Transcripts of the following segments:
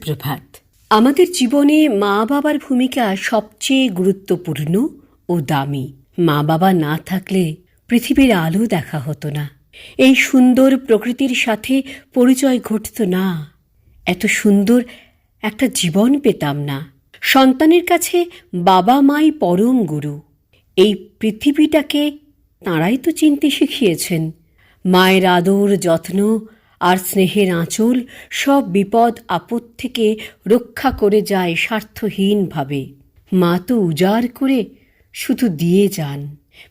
সুপ্রভাত। আমাদের জীবনে মা বাবার ভূমিকা সবচেয়ে গুরুত্বপূর্ণ ও দামি। মা বাবা না থাকলে পৃথিবীর আলো দেখা হতো না, এই সুন্দর প্রকৃতির সাথে পরিচয় ঘটত না, এত সুন্দর একটা জীবন পেতাম না। সন্তানের কাছে বাবা মাই পরম গুরু। এই পৃথিবীটাকে তাঁরাই তো চিনতে শিখিয়েছেন। মায়ের আদর, যত্ন আর স্নেহের আঁচল সব বিপদ আপদ থেকে রক্ষা করে যায় স্বার্থহীনভাবে। মা তো উজাড় করে শুধু দিয়ে যান,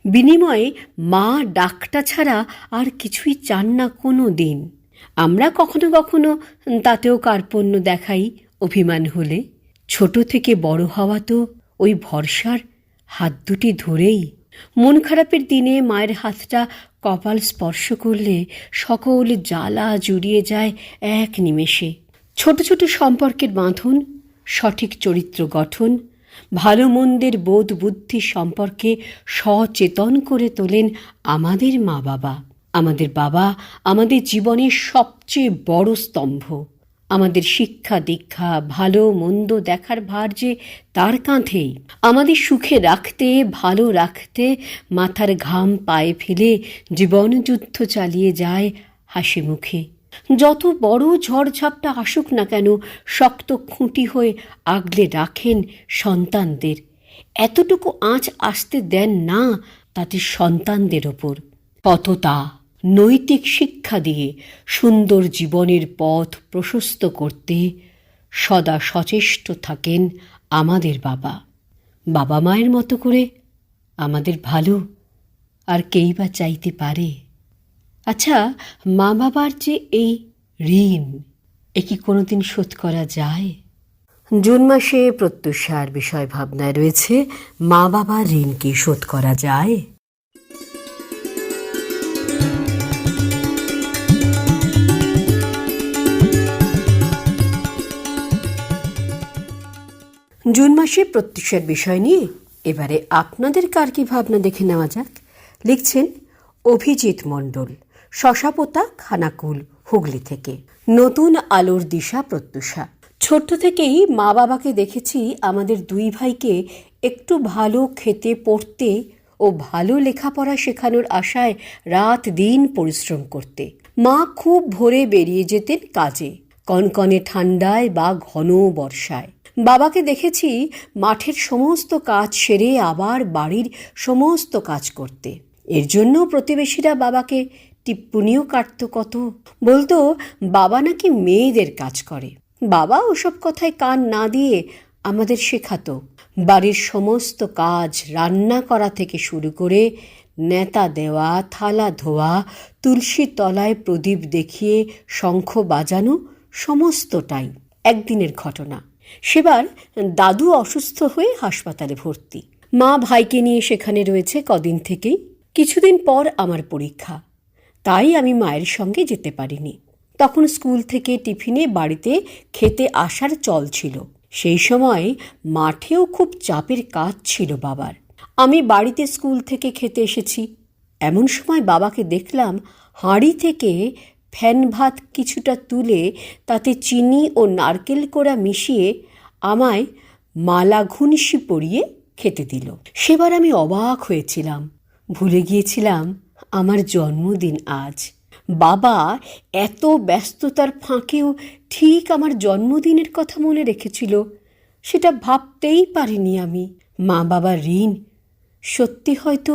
বিনিময়ে মা ডাকটা ছাড়া আর কিছুই চান না কোনো দিন। আমরা কখনো কখনো তাতেও কার্পণ্য দেখাই অভিমান হলে। ছোট থেকে বড় হওয়া তো ওই ভরসার হাত দুটি ধরেই। মন খারাপের দিনে মায়ের হাতটা কপাল স্পর্শ করলে সকল জ্বালা জুড়িয়ে যায় এক নিমেষে। ছোট ছোট সম্পর্কের বাঁধন, সঠিক চরিত্র গঠন, ভালো মন্দের বোধ বুদ্ধি সম্পর্কে সচেতন করে তোলেন আমাদের মা বাবা। আমাদের বাবা আমাদের জীবনের সবচেয়ে বড় স্তম্ভ। আমাদের শিক্ষা দীক্ষা, ভালো মন্দ দেখার ভার যে তার কাঁধেই। আমাদের সুখে রাখতে, ভালো রাখতে মাথার ঘাম পায়ে ফেলে জীবন যুদ্ধ চালিয়ে যায় হাসি মুখে। যত বড় ঝড়ঝাপটা আসুক না কেন, শক্ত খুঁটি হয়ে আগলে রাখেন সন্তানদের। এতটুকু আঁচ আসতে দেন না তাদের সন্তানদের ওপর। সততা, নৈতিক শিক্ষা দিয়ে সুন্দর জীবনের পথ প্রশস্ত করতে সদা সচেষ্ট থাকেন আমাদের বাবা। বাবা মায়ের মতো করে আমাদের ভালো আর কেই বা চাইতে পারে? আচ্ছা, মা বাবার যে এই ঋণ, এ কি কোনোদিন শোধ করা যায়? জুন মাসে প্রত্যুষার বিষয় ভাবনায় রয়েছে মা বাবার ঋণ কি শোধ করা যায়? জুন মাসে প্রত্যুষের বিষয় নিয়ে এবারে আপনাদের কার কি ভাবনা দেখে নেওয়া যাক। লিখছেন অভিজিৎ মণ্ডল, শশাপোতা, খানাকুল, হুগলি থেকে। নতুন আলোর দিশা প্রত্যুষা। ছোট্ট থেকেই মা বাবাকে দেখেছি আমাদের দুই ভাইকে একটু ভালো খেতে, পড়তে ও ভালো লেখাপড়া শেখানোর আশায় রাত দিন পরিশ্রম করতে। মা খুব ভোরে বেরিয়ে যেতেন কাজে, কনকনে ঠান্ডায় বা ঘন বর্ষায়। বাবাকে দেখেছি মাঠের সমস্ত কাজ সেরে আবার বাড়ির সমস্ত কাজ করতে। এর জন্য প্রতিবেশীরা বাবাকে টিপ্পনিও কাটত কত। বলতো বাবা নাকি মেয়েদের কাজ করে। বাবা ওসব কথায় কান না দিয়ে আমাদের শেখাতো বাড়ির সমস্ত কাজ, রান্না করা থেকে শুরু করে নেতা দেওয়া, থালা ধোয়া, তুলসী তলায় প্রদীপ দেখিয়ে শঙ্খ বাজানো, সমস্তটাই। একদিনের ঘটনা, সেবার দাদু অসুস্থ হয়ে হাসপাতালে ভর্তি। মা ভাইকে নিয়ে সেখানে রয়েছে কদিন থেকেই। কিছুদিন পর আমার পরীক্ষা, তাই আমি মায়ের সঙ্গে যেতে পারিনি। তখন স্কুল থেকে টিফিনে বাড়িতে খেতে আসার চল ছিল। সেই সময় মাঠেও খুব চাপের কাজ ছিল বাবার। আমি বাড়িতে স্কুল থেকে খেতে এসেছি। এমন সময় বাবাকে দেখলাম হাঁড়ি থেকে ফ্যান ভাত কিছুটা তুলে তাতে চিনি ও নারকেল কোড়া মিশিয়ে আমায় মালা ঘুনসি পরিয়ে খেতে দিল। সেবার আমি অবাক হয়েছিলাম, ভুলে গিয়েছিলাম আমার জন্মদিন আজ। বাবা এত ব্যস্ততার ফাঁকেও ঠিক আমার জন্মদিনের কথা মনে রেখেছিল, সেটা ভাবতেই পারিনি আমি। মা বাবার ঋণ সত্যি হয়তো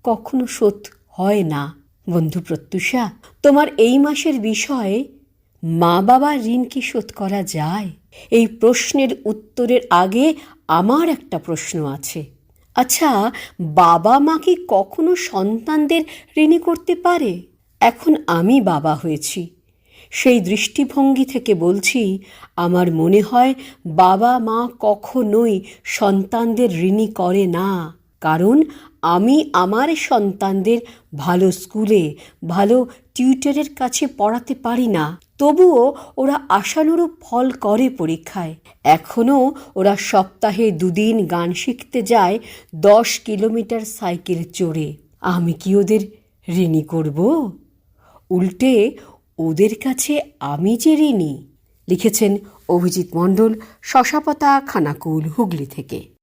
কখনো শোধ হয় না। বন্ধু প্রত্যুষা, তোমার এই মাসের বিষয়ে মা বাবার ঋণ কি শোধ করা যায়? এই প্রশ্নের উত্তরের আগে আমার একটা প্রশ্ন আছে। আচ্ছা, বাবা মা কি কখনো সন্তানদের ঋণী করতে পারে? এখন আমি বাবা হয়েছি, সেই দৃষ্টিভঙ্গি থেকে বলছি, আমার মনে হয় বাবা মা কখনোই সন্তানদের ঋণী করে না। কারণ আমি আমার সন্তানদের ভালো স্কুলে, ভালো টিউটরের কাছে পড়াতে পারি না, তবুও ওরা আশানুরূপ ফল করে পরীক্ষায়। এখনও ওরা সপ্তাহে 2 দিন গান শিখতে যায় 10 কিলোমিটার সাইকেল চড়ে। আমি কি ওদের ঋণী করব? উল্টে ওদের কাছে আমি যে ঋণী, লিখেছেন অভিজিৎ মণ্ডল, শশাপাতা, খানাকুল, হুগলি থেকে।